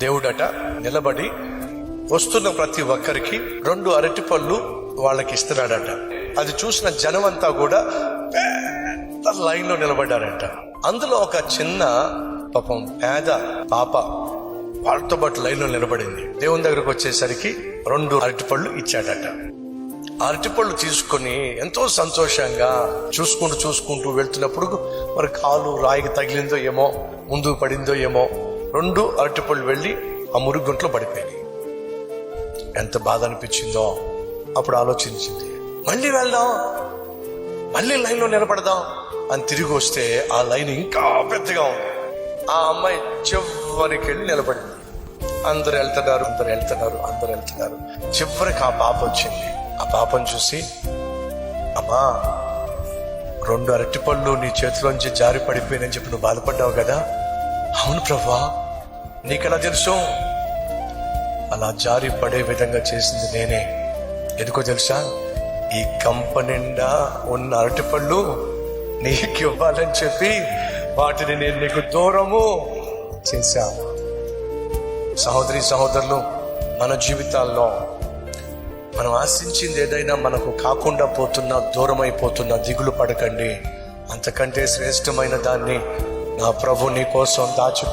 దేవుడట నిలబడి వస్తున్న ప్రతి ఒక్కరికి 2 అరటిపళ్ళు వాళ్ళకి ఇస్తున్నాడట. అది చూసిన జనం అంతా కూడా పెద్ద లైన్ లో నిలబడ్డారట. అందులో ఒక చిన్న పాపం పేద పాప వాళ్ళతో పాటు లైన్ లో నిలబడింది. దేవుని దగ్గరకు వచ్చేసరికి 2 అరటిపళ్ళు ఇచ్చాడట. అరటిపళ్ళు తీసుకొని ఎంతో సంతోషంగా చూసుకుంటూ వెళ్తున్నప్పుడు మరి కాలు రాయికి తగిలిందో ఏమో, ముందుకు పడిందో ఏమో, 2 అరటిపళ్ళు వెళ్ళి ఆ మురుగుంట్లో పడిపోయింది. ఎంత బాధ అనిపించిందో. అప్పుడు ఆలోచించింది, మళ్ళీ వెళ్దాం, మళ్ళీ లైన్లో నిలబడదాం అని తిరిగి వస్తే ఆ లైన్ ఇంకా పెద్దగా ఉంది. ఆ అమ్మాయి చివరికి వెళ్ళి నిలబడింది. అందరు వెళ్తున్నారు. చివరికి ఆ పాప వచ్చింది. ఆ పాపను చూసి, అమ్మా 2 అరటిపళ్ళు నీ చేతిలోంచి జారి పడిపోయినని చెప్పి నువ్వు బాధపడ్డావు కదా. అవును ప్రభువా, నీకెలా తెలుసు? అలా జారి పడే విధంగా చేసింది నేనే. ఎందుకో తెలుసా? ఈ కంప నిండా ఉన్న అరటిపళ్ళు నీకు ఇవ్వాలని చెప్పి వాటిని నేను నీకు దూరము చేశా. సహోదరి సహోదరులు, మన జీవితాల్లో మనం ఆశించింది ఏదైనా మనకు కాకుండా పోతున్నా, దూరం అయిపోతున్నా దిగులు పడకండి. అంతకంటే శ్రేష్టమైన దాన్ని నా ప్రభు నీ కోసం దాచి